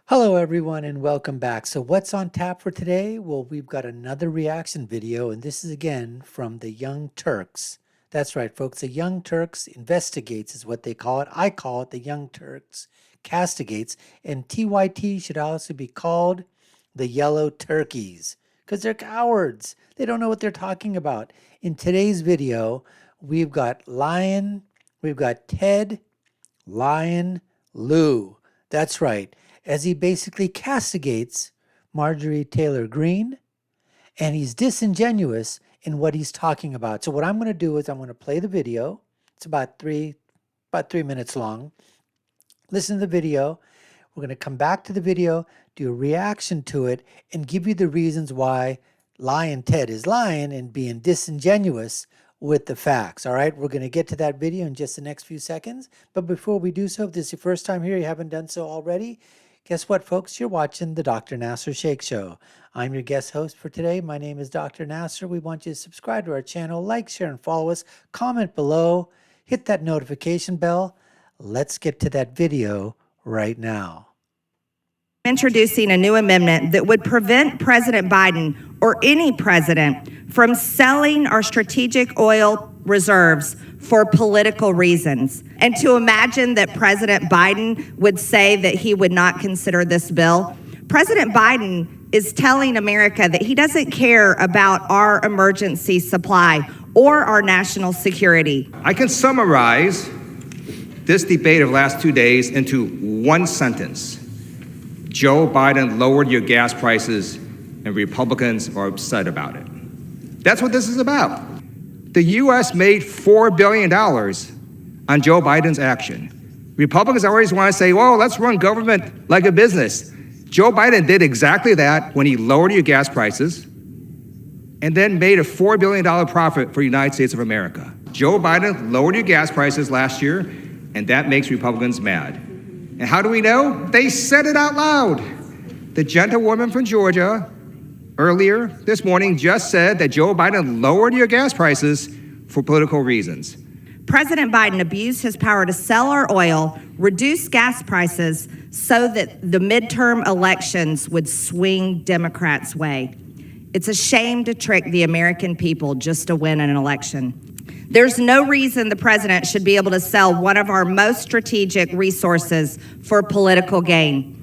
Hello, everyone, and welcome back. So what's on tap for today? Well, we've got another reaction video, and this is again from the Young Turks. That's right, folks. The Young Turks Investigates is what they call it. I call it the Young Turks Castigates, and TYT should also be called the Yellow Turkeys because they're cowards. They don't know what they're talking about. In today's video, we've got Ted, Lion, Lieu. That's right, as he basically castigates Marjorie Taylor Greene, and he's disingenuous in what he's talking about. So what I'm going to do is I'm going to play the video. It's about three minutes long. Listen to the video. We're going to come back to the video, do a reaction to it, and give you the reasons why Lion Ted is lying and being disingenuous with the facts. All right, we're going to get to that video in just the next few seconds. But before we do so, if this is your first time here, you haven't done so already, guess what, folks? You're watching the Dr. Nasir Shaikh Show. I'm your guest host for today. My name is Dr. Nasir. We want you to subscribe to our channel, like, share, and follow us. Comment below. Hit that notification bell. Let's get to that video right now. Introducing a new amendment that would prevent President Biden or any president from selling our strategic oil reserves for political reasons. And to imagine that President Biden would say that he would not consider this bill, President Biden is telling America that he doesn't care about our emergency supply or our national security. I can summarize this debate of the last 2 days into one sentence. Joe Biden lowered your gas prices and Republicans are upset about it. That's what this is about. The U.S. made $4 billion on Joe Biden's action. Republicans always want to say, well, let's run government like a business. Joe Biden did exactly that when he lowered your gas prices and then made a $4 billion profit for the United States of America. Joe Biden lowered your gas prices last year, and that makes Republicans mad. And how do we know? They said it out loud. The gentlewoman from Georgia earlier this morning just said that Joe Biden lowered your gas prices for political reasons. President Biden abused his power to sell our oil, reduce gas prices so that the midterm elections would swing Democrats' way. It's a shame to trick the American people just to win an election. There's no reason the president should be able to sell one of our most strategic resources for political gain.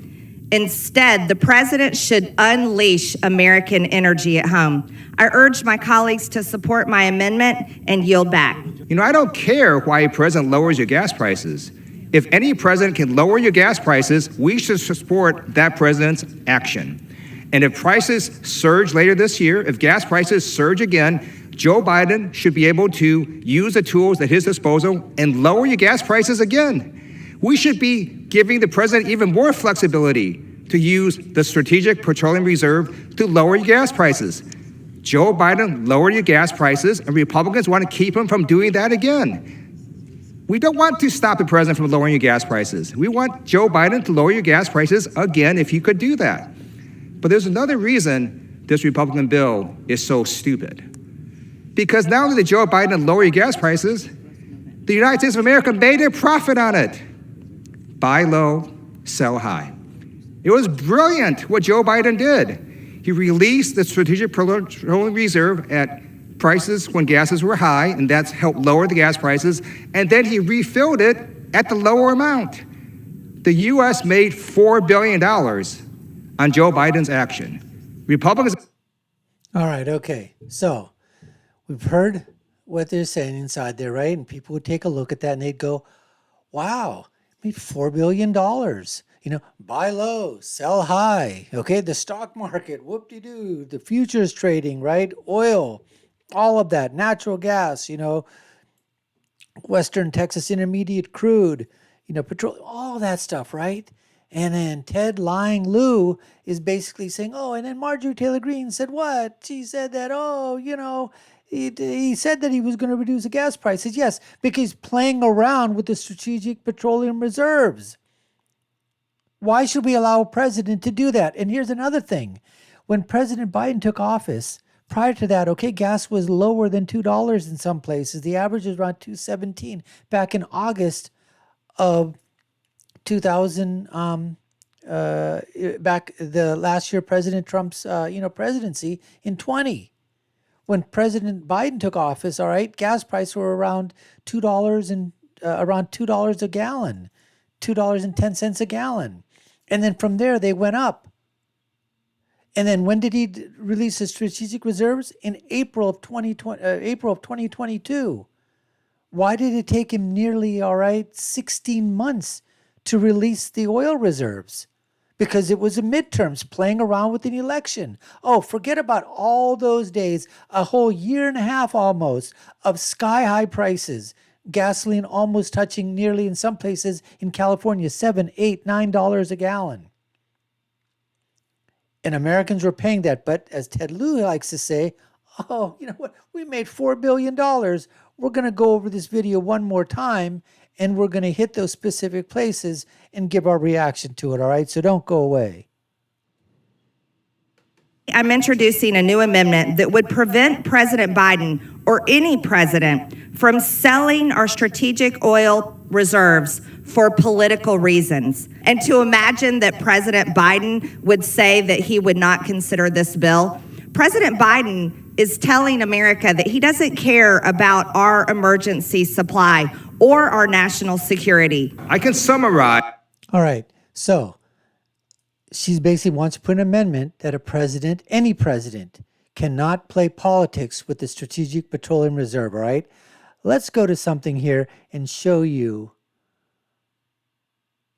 Instead, the president should unleash American energy at home. I urge my colleagues to support my amendment and yield back. You know, I don't care why a president lowers your gas prices. If any president can lower your gas prices, we should support that president's action. And if prices surge later this year, if gas prices surge again, Joe Biden should be able to use the tools at his disposal and lower your gas prices again. We should be giving the president even more flexibility to use the Strategic Petroleum Reserve to lower your gas prices. Joe Biden lowered your gas prices, and Republicans want to keep him from doing that again. We don't want to stop the president from lowering your gas prices. We want Joe Biden to lower your gas prices again if he could do that. But there's another reason this Republican bill is so stupid. Because not only did Joe Biden lower your gas prices, the United States of America made a profit on it. Buy low, sell high. It was brilliant what Joe Biden did. He released the Strategic Petroleum Reserve at prices when gases were high, and that's helped lower the gas prices, and then he refilled it at the lower amount. The U.S. made $4 billion on Joe Biden's action. Republicans... All right, okay. So we've heard what they're saying inside there, right? And people would take a look at that and they'd go, wow, made $4 billion. You know, buy low, sell high. Okay, the stock market, whoop-de-doo, the futures trading, right? Oil, all of that, natural gas, you know, Western Texas Intermediate crude, you know, petrol, all that stuff, right? And then Ted lying Lieu is basically saying, oh, and then Marjorie Taylor Greene said what? She said that, oh, you know, he said that he was going to reduce the gas prices. Yes, because he's playing around with the Strategic Petroleum Reserves. Why should we allow a president to do that? And here's another thing. When President Biden took office, prior to that, okay, gas was lower than $2 in some places. The average was around $2.17 back in August of 2000, back the last year President Trump's presidency in 20. When President Biden took office, all right, gas prices were around $2 a gallon, $2.10 a gallon, and then from there they went up. And then when did he release his strategic reserves? In April of 2022. Why did it take him nearly 16 months to release the oil reserves? Because it was the midterms, playing around with an election. Oh, forget about all those days, a whole year and a half almost of sky high prices. Gasoline almost touching nearly, in some places in California, $7, $8, $9 a gallon. And Americans were paying that. But as Ted Lieu likes to say, oh, you know what? We made $4 billion. We're going to go over this video one more time, and we're going to hit those specific places and give our reaction to it, all right? So don't go away. I'm introducing a new amendment that would prevent President Biden or any president from selling our strategic oil reserves for political reasons. And to imagine that President Biden would say that he would not consider this bill, President Biden is telling America that he doesn't care about our emergency supply or our national security. I can summarize. All right. So she basically wants to put an amendment that a president, any president, cannot play politics with the Strategic Petroleum Reserve, all right? Let's go to something here and show you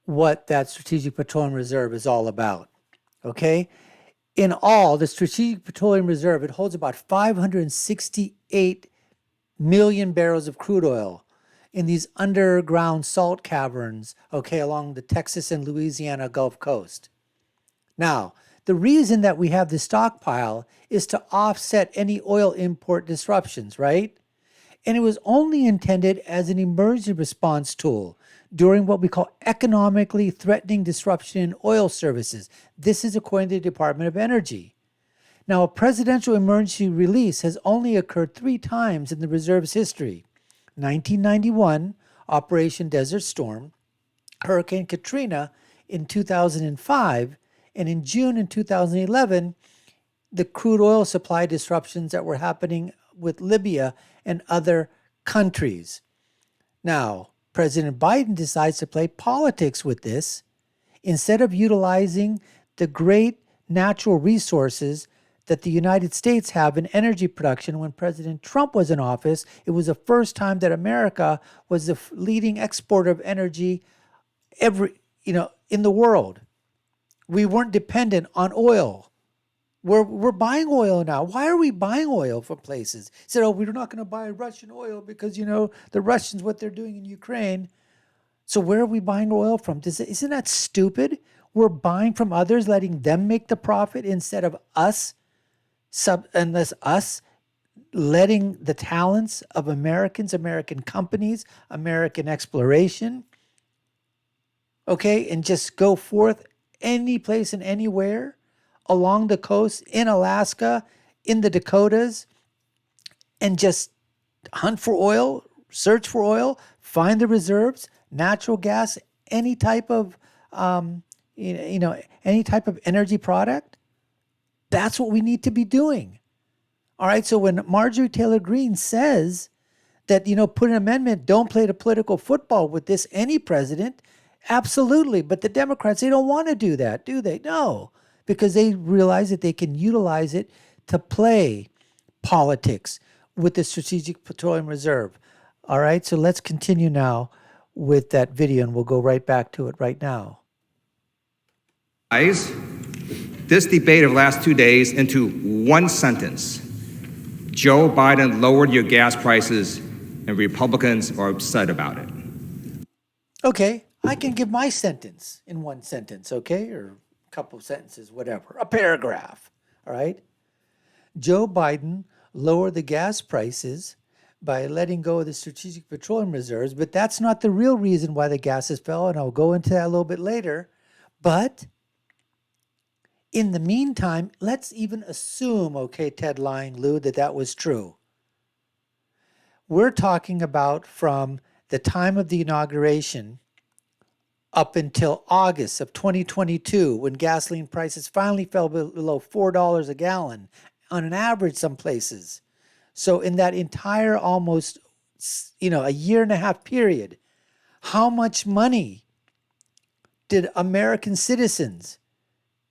what that Strategic Petroleum Reserve is all about, okay? In all, the Strategic Petroleum Reserve, it holds about 568 million barrels of crude oil in these underground salt caverns, okay, along the Texas and Louisiana Gulf Coast. Now, the reason that we have this stockpile is to offset any oil import disruptions, right? And it was only intended as an emergency response tool during what we call economically threatening disruption in oil services. This is according to the Department of Energy. Now, a presidential emergency release has only occurred 3 times in the reserve's history. 1991, Operation Desert Storm, Hurricane Katrina in 2005, and in June in 2011, the crude oil supply disruptions that were happening with Libya and other countries. Now, President Biden decides to play politics with this. Instead of utilizing the great natural resources that the United States have in energy production, when President Trump was in office, it was the first time that America was the leading exporter of energy in the world. We weren't dependent on oil. We're buying oil now. Why are we buying oil from places? He said, oh, we're not going to buy Russian oil because, the Russians, what they're doing in Ukraine. So where are we buying oil from? Isn't that stupid? We're buying from others, letting them make the profit instead of us, letting the talents of Americans, American companies, American exploration, okay, and just go forth any place and anywhere along the coast, in Alaska, in the Dakotas, and just hunt for oil, search for oil, find the reserves, natural gas, any type of any type of energy product. That's what we need to be doing. All right. So when Marjorie Taylor Greene says that, put an amendment, don't play the political football with this, any president, absolutely. But the Democrats, they don't want to do that, do they? No, because they realize that they can utilize it to play politics with the Strategic Petroleum Reserve. All right, so let's continue now with that video, and we'll go right back to it right now. This debate of the last 2 days into one sentence. Joe Biden lowered your gas prices, and Republicans are upset about it. Okay, I can give my sentence in one sentence, okay? Or a couple of sentences, whatever. A paragraph, all right? Joe Biden lowered the gas prices by letting go of the Strategic Petroleum Reserves, but that's not the real reason why the gases fell, and I'll go into that a little bit later. But in the meantime, let's even assume, okay, Ted lying, Lieu, that was true. We're talking about from the time of the inauguration up until August of 2022, when gasoline prices finally fell below $4 a gallon on an average some places. So in that entire almost, a year and a half period, how much money did American citizens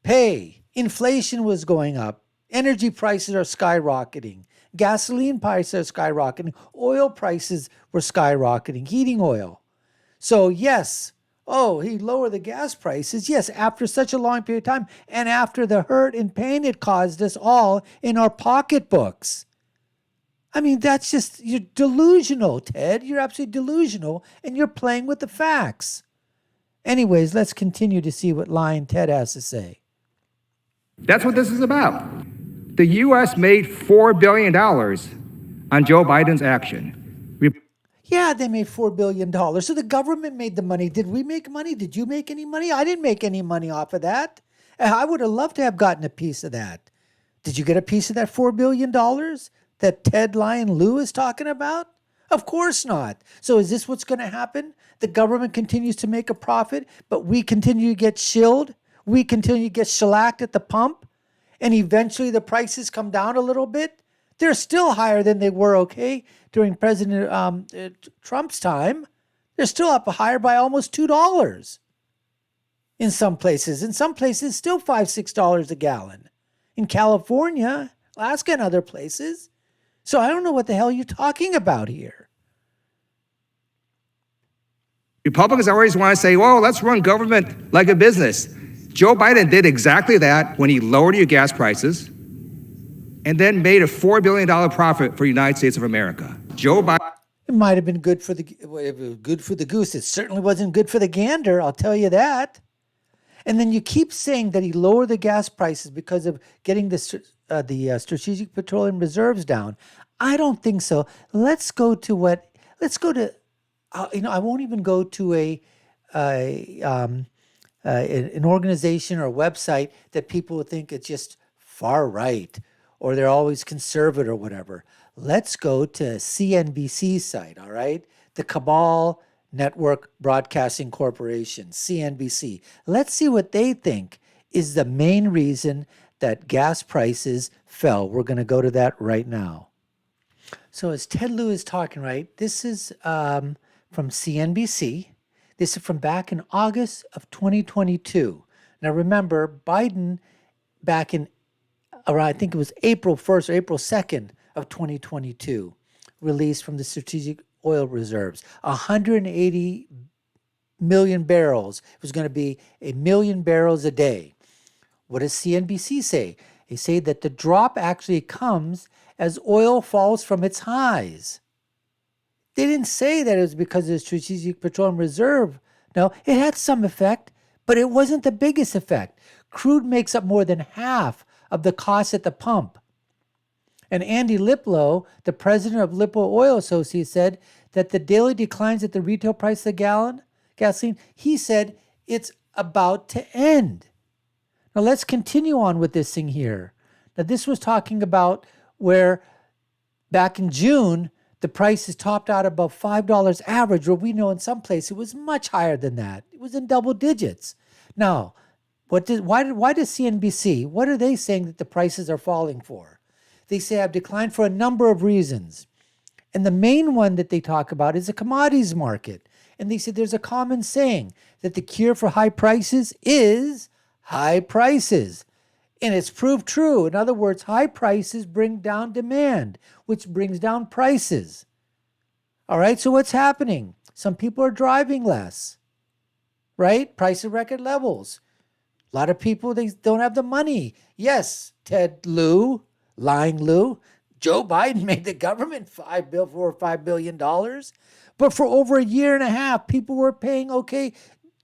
pay? Inflation was going up. Energy prices are skyrocketing. Gasoline prices are skyrocketing. Oil prices were skyrocketing, heating oil. So yes, he lowered the gas prices. Yes, after such a long period of time and after the hurt and pain it caused us all in our pocketbooks. I mean, you're delusional, Ted. You're absolutely delusional, and you're playing with the facts. Anyways, let's continue to see what Lying Ted has to say. That's what this is about. The U.S. made $4 billion on Joe Biden's action. Yeah, they made $4 billion. So the government made the money. Did we make money? Did you make any money? I didn't make any money off of that. I would have loved to have gotten a piece of that. Did you get a piece of that $4 billion that Ted Lieu is talking about? Of course not. So is this what's going to happen? The government continues to make a profit, but we continue to get shilled. We continue to get shellacked at the pump. And eventually the prices come down a little bit. They're still higher than they were, during President Trump's time. They're still up higher by almost $2 in some places. In some places, still $5, $6 a gallon. In California, Alaska, and other places. So I don't know what the hell you're talking about here. Republicans always want to say, well, let's run government like a business. Joe Biden did exactly that when he lowered your gas prices and then made a $4 billion profit for the United States of America. Joe Biden. It might have been good for the goose. It certainly wasn't good for the gander, I'll tell you that. And then you keep saying that he lowered the gas prices because of getting the Strategic Petroleum Reserves down. I don't think so. I won't even go to an organization or a website that people would think it's just far right or they're always conservative or whatever. Let's go to CNBC's site, all right? The Cabal Network Broadcasting Corporation, CNBC. Let's see what they think is the main reason that gas prices fell. We're going to go to that right now. So as Ted Lieu is talking, right, this is from CNBC. This is from back in August of 2022. Now remember, Biden back in around, I think it was April 1st or April 2nd of 2022, released from the Strategic Oil Reserves, 180 million barrels. It was going to be 1 million barrels a day. What does CNBC say? They say that the drop actually comes as oil falls from its highs. They didn't say that it was because of the Strategic Petroleum Reserve. No, it had some effect, but it wasn't the biggest effect. Crude makes up more than half of the cost at the pump. And Andy Liplow, the president of Liplow Oil Associates, said that the daily declines at the retail price of the gallon, gasoline, he said it's about to end. Now let's continue on with this thing here. Now this was talking about where back in June, the prices topped out above $5 average, where we know in some places it was much higher than that. It was in double digits. Now, why does CNBC, what are they saying that the prices are falling for? They say have declined for a number of reasons. And the main one that they talk about is the commodities market. And they say there's a common saying that the cure for high prices is high prices. And it's proved true. In other words, high prices bring down demand, which brings down prices. All right, so what's happening? Some people are driving less, right? Price of record levels. A lot of people, they don't have the money. Yes, Ted Lieu, lying Lieu, Joe Biden made the government $4 or $5 billion. But for over a year and a half, people were paying,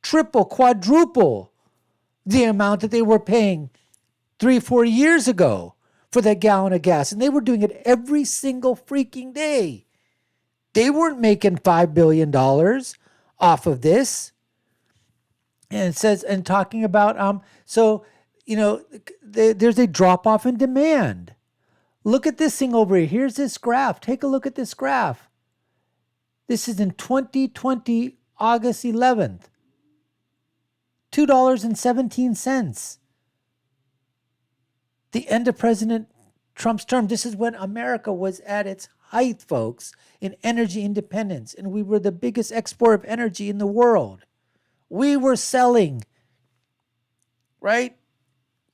triple, quadruple the amount that they were paying 3-4 years ago for that gallon of gas. And they were doing it every single freaking day. They weren't making $5 billion off of this. And it says, and talking about, there's a drop off in demand. Look at this thing over here. Here's this graph. Take a look at this graph. This is in 2020, August 11th. $2.17. The end of President Trump's term. This is when America was at its height, folks, in energy independence, and we were the biggest exporter of energy in the world. We were selling, right?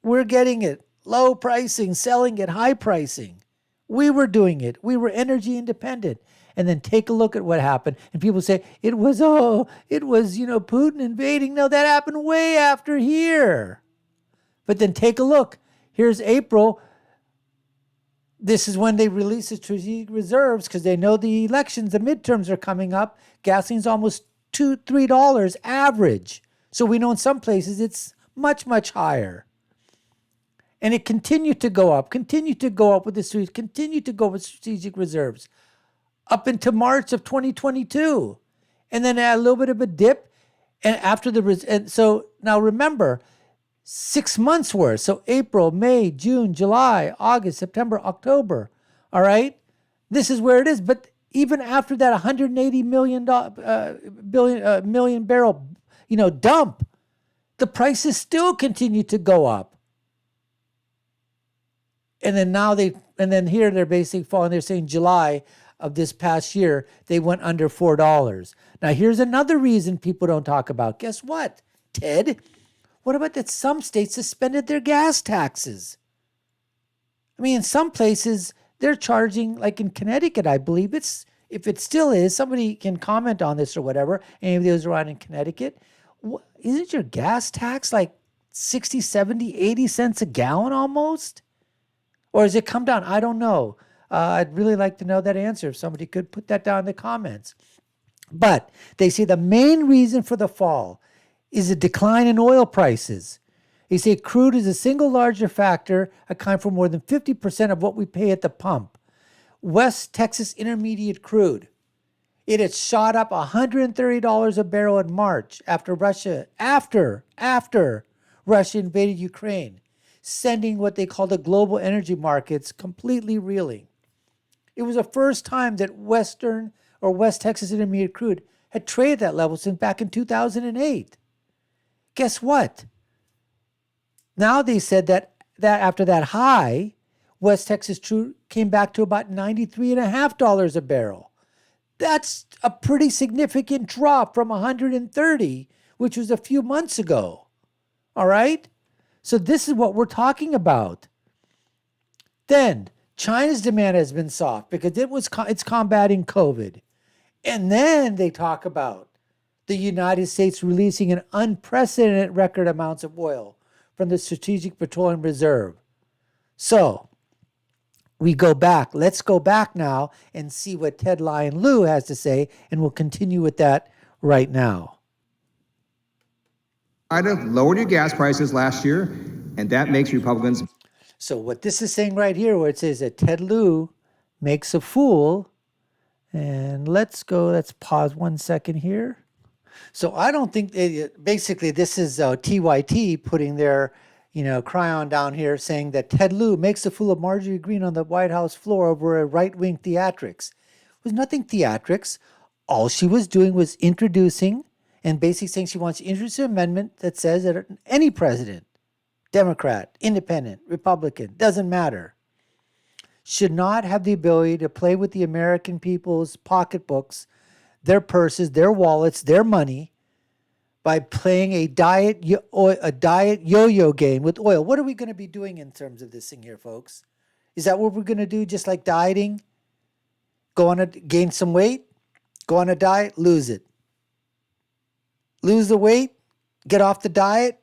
We're getting it. Low pricing, selling at high pricing. We were doing it. We were energy independent. And then take a look at what happened. And people say, it was Putin invading. No, that happened way after here. But then take a look. Here's April. This is when they release the strategic reserves because they know the elections, the midterms are coming up. Gasoline's almost $2-3 average. So we know in some places it's much, much higher. And it continued to go up with the continued to go with strategic reserves up into March of 2022. And then a little bit of a dip. And after and so now remember, 6 months worth. So April, May, June, July, August, September, October. All right. This is where it is. But even after that 180 million barrel, dump, the prices still continue to go up. And then here they're basically falling. They're saying July of this past year, they went under $4. Now, here's another reason people don't talk about. Guess what, Ted? What about that some states suspended their gas taxes? I mean, in some places, they're charging, like in Connecticut, I believe if it still is, somebody can comment on this or whatever, any of those around in Connecticut, isn't your gas tax like 60, 70, 80 cents a gallon almost? Or has it come down? I don't know. I'd really like to know that answer. If somebody could put that down in the comments. But they say the main reason for the fall is a decline in oil prices. They say crude is a single larger factor, accounting for more than 50% of what we pay at the pump. West Texas Intermediate crude. It had shot up $130 a barrel in March after Russia invaded Ukraine, sending what they call the global energy markets completely reeling. It was the first time that West Texas Intermediate crude had traded that level since back in 2008. Guess what? Now they said that after that high, West Texas crude came back to about $93.50 a barrel. That's a pretty significant drop from 130, which was a few months ago. All right? So this is what we're talking about. Then China's demand has been soft because it's combating COVID. And then they talk about the United States releasing an unprecedented record amounts of oil from the Strategic Petroleum Reserve. So we go back. Let's go back now and see what Ted Lieu has to say, and we'll continue with that right now. Lowered your gas prices last year, and that makes Republicans. So what this is saying right here, where it says that Ted Lieu makes a fool, and let's pause 1 second here. So I don't think basically this is TYT putting their cryon down here saying that Ted Lieu makes a fool of Marjorie Greene on the White House floor over a right-wing theatrics. It was nothing theatrics. All she was doing was introducing and basically saying she wants to introduce an amendment that says that any president, Democrat, Independent, Republican, doesn't matter, should not have the ability to play with the American people's pocketbooks, their purses, their wallets, their money by playing a diet yo-yo game with oil. What are we going to be doing in terms of this thing here, folks? Is that what we're going to do, just like dieting? Gain some weight, go on a diet, lose it. Lose the weight, get off the diet,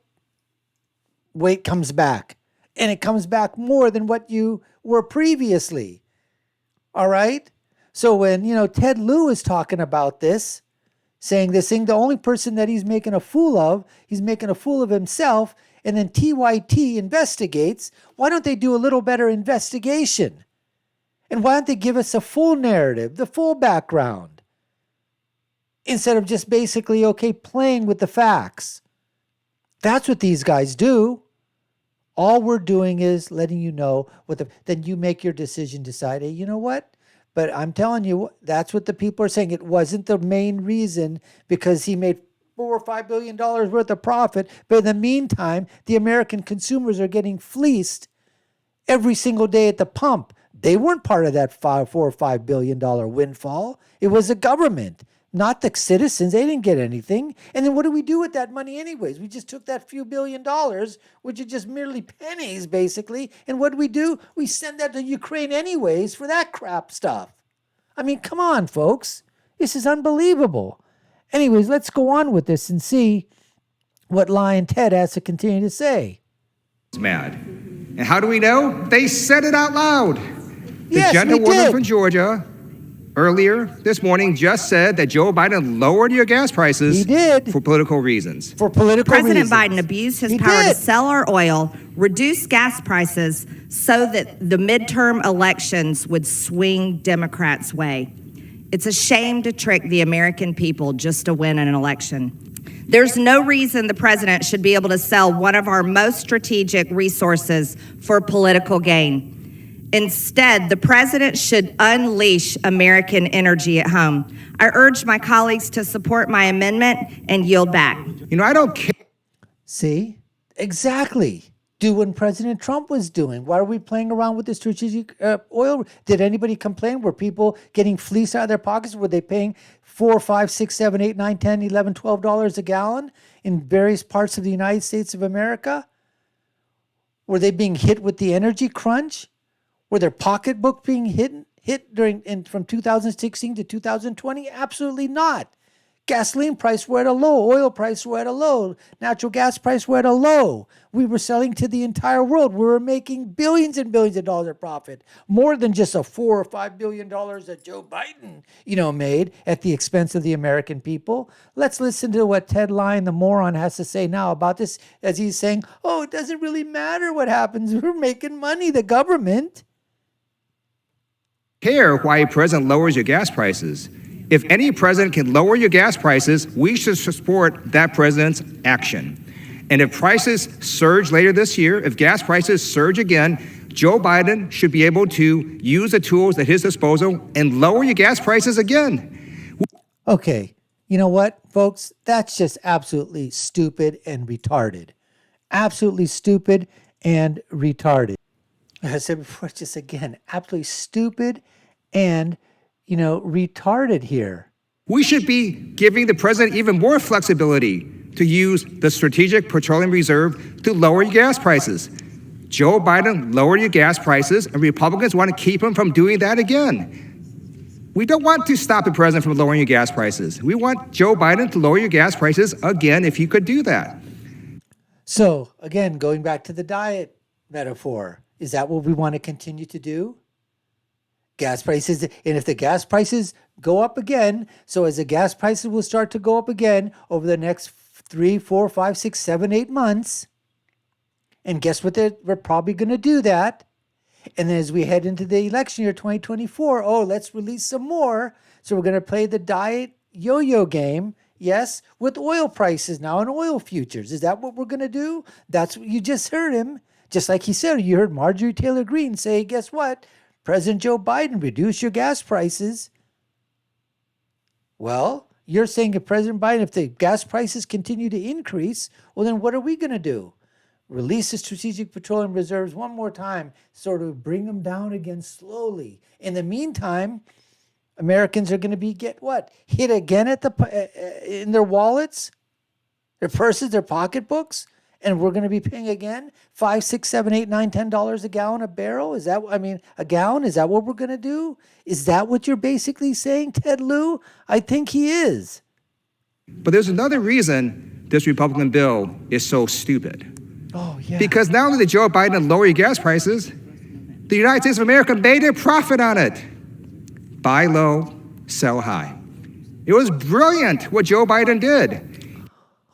weight comes back. And it comes back more than what you were previously. All right? So when, Ted Lieu is talking about this, saying this thing, the only person that he's making a fool of himself, and then TYT investigates, why don't they do a little better investigation? And why don't they give us a full narrative, the full background, instead of just basically, playing with the facts? That's what these guys do. All we're doing is letting you know then you make your decision, decide, hey, you know what? But I'm telling you, that's what the people are saying. It wasn't the main reason because he made $4 or $5 billion worth of profit. But in the meantime, the American consumers are getting fleeced every single day at the pump. They weren't part of that $4 or $5 billion windfall. It was the government, not the citizens. They didn't get anything. And then what do we do with that money anyways? We just took that few $1 billion, which are just merely pennies, basically. And what do? We send that to Ukraine anyways for that crap stuff. I mean, come on, folks. This is unbelievable. Anyways, let's go on with this and see what Lion Ted has to continue to say. It's mad. And how do we know? They said it out loud. The Yes, gentlewoman from Georgia earlier this morning just said that Joe Biden lowered your gas prices He did. for political reasons. For political President reasons. Biden abused his He power to did. sell our oil, reduce gas prices so that the midterm elections would swing Democrats' way. It's a shame to trick the American people just to win an election. There's no reason the president should be able to sell one of our most strategic resources for political gain. Instead, the president should unleash American energy at home. I urge my colleagues to support my amendment and yield back. You know, I don't care. See? Exactly. Do what President Trump was doing. Why are we playing around with the strategic oil? Did anybody complain? Were people getting fleeced out of their pockets? Were they paying $4, $5, $6, $7, $8, $9, $10, $11, $12 a gallon in various parts of the United States of America? Were they being hit with the energy crunch? Were their pocketbook being hit from 2016 to 2020? Absolutely not. Gasoline price were at a low. Oil price were at a low. Natural gas price were at a low. We were selling to the entire world. We were making billions and billions of dollars of profit, more than just a $4 or $5 billion that Joe Biden, made at the expense of the American people. Let's listen to what Ted Lion, the moron, has to say now about this, as he's saying, "Oh, it doesn't really matter what happens. We're making money, the government." Care why a president lowers your gas prices. If any president can lower your gas prices, we should support that president's action. And if prices surge later this year, if gas prices surge again, Joe Biden should be able to use the tools at his disposal and lower your gas prices again. Okay, you know what, folks? That's just absolutely stupid and retarded. Absolutely stupid and retarded. Like I said before, just again, absolutely stupid and, retarded here. We should be giving the president even more flexibility to use the Strategic Petroleum Reserve to lower your gas prices. Joe Biden lowered your gas prices, and Republicans want to keep him from doing that again. We don't want to stop the president from lowering your gas prices. We want Joe Biden to lower your gas prices again if he could do that. So, again, going back to the diet metaphor, is that what we want to continue to do? Gas prices, and if the gas prices go up again, so as the gas prices will start to go up again over the next 3, 4, 5, 6, 7, 8 months, and guess what? We're probably going to do that. And then as we head into the election year 2024, let's release some more. So we're going to play the diet yo-yo game, yes, with oil prices now and oil futures. Is that what we're going to do? That's what you just heard him. Just like he said, you heard Marjorie Taylor Greene say, guess what? President Joe Biden, reduce your gas prices. Well, you're saying if President Biden, if the gas prices continue to increase, well, then what are we going to do? Release the Strategic Petroleum Reserves one more time, sort of bring them down again slowly. In the meantime, Americans are going to get what? Hit again at in their wallets, their purses, their pocketbooks, and we're going to be paying again $5, $6, $7, $8, $9, $10 a gallon a barrel. A gallon? Is that what we're going to do? Is that what you're basically saying, Ted Lieu? I think he is. But there's another reason this Republican bill is so stupid. Oh, yeah. Because not only did Joe Biden lower your gas prices, the United States of America made a profit on it. Buy low, sell high. It was brilliant what Joe Biden did.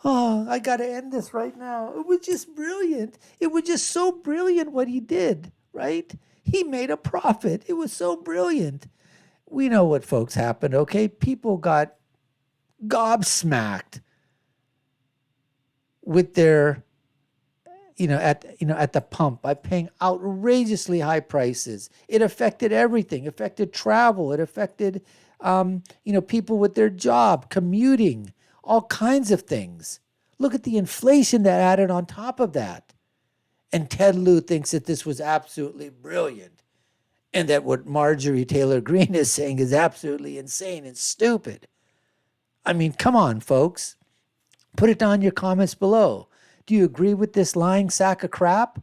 Oh, I got to end this right now. It was just brilliant. It was just so brilliant what he did, right? He made a profit. It was so brilliant. We know what folks happened, okay? People got gobsmacked with their, at the pump by paying outrageously high prices. It affected everything. It affected travel. It affected, people with their job, commuting. all kinds of things. Look at the inflation that added on top of that. And Ted Lieu thinks that this was absolutely brilliant and that what Marjorie Taylor Greene is saying is absolutely insane and stupid. I mean, come on, folks. Put it down in your comments below. Do you agree with this lying sack of crap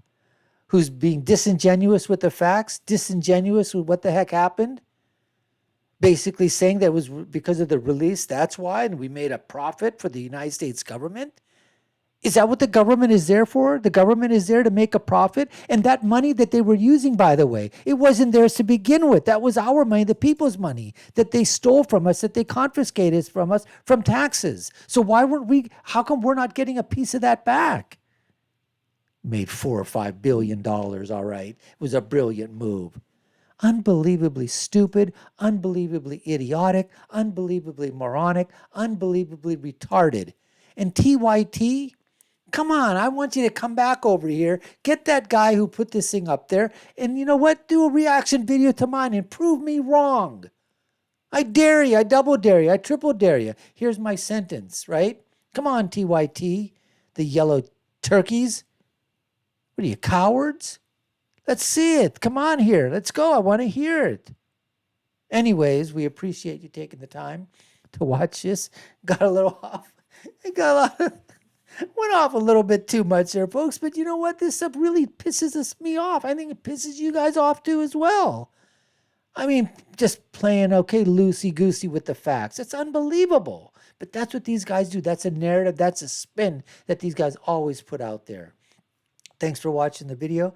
who's being disingenuous with the facts, disingenuous with what the heck happened? Basically saying that it was because of the release, that's why, and we made a profit for the United States government? Is that what the government is there for? The government is there to make a profit? And that money that they were using, by the way, it wasn't theirs to begin with. That was our money, the people's money that they stole from us, that they confiscated from us from taxes. So how come we're not getting a piece of that back? Made $4 or $5 billion, all right. It was a brilliant move. Unbelievably stupid, unbelievably idiotic, unbelievably moronic, unbelievably retarded. And TYT, come on, I want you to come back over here, get that guy who put this thing up there, and you know what? Do a reaction video to mine and prove me wrong. I dare you, I double dare you, I triple dare you. Here's my sentence, right? Come on, TYT, the yellow turkeys. What are you, cowards? Let's see it. Come on here. Let's go. I want to hear it. Anyways, we appreciate you taking the time to watch this. Got a little off. Went off a little bit too much there, folks. But you know what? This stuff really pisses me off. I think it pisses you guys off too as well. I mean, just playing, okay, loosey-goosey with the facts. It's unbelievable. But that's what these guys do. That's a narrative. That's a spin that these guys always put out there. Thanks for watching the video.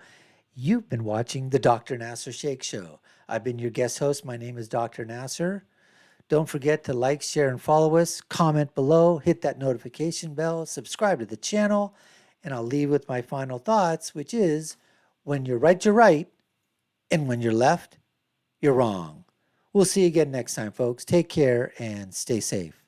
You've been watching the Dr. Nasir Shaikh Show. I've been your guest host. My name is Dr. Nasir. Don't forget to like, share, and follow us. Comment below. Hit that notification bell. Subscribe to the channel. And I'll leave with my final thoughts, which is, when you're right, and when you're left, you're wrong. We'll see you again next time, folks. Take care and stay safe.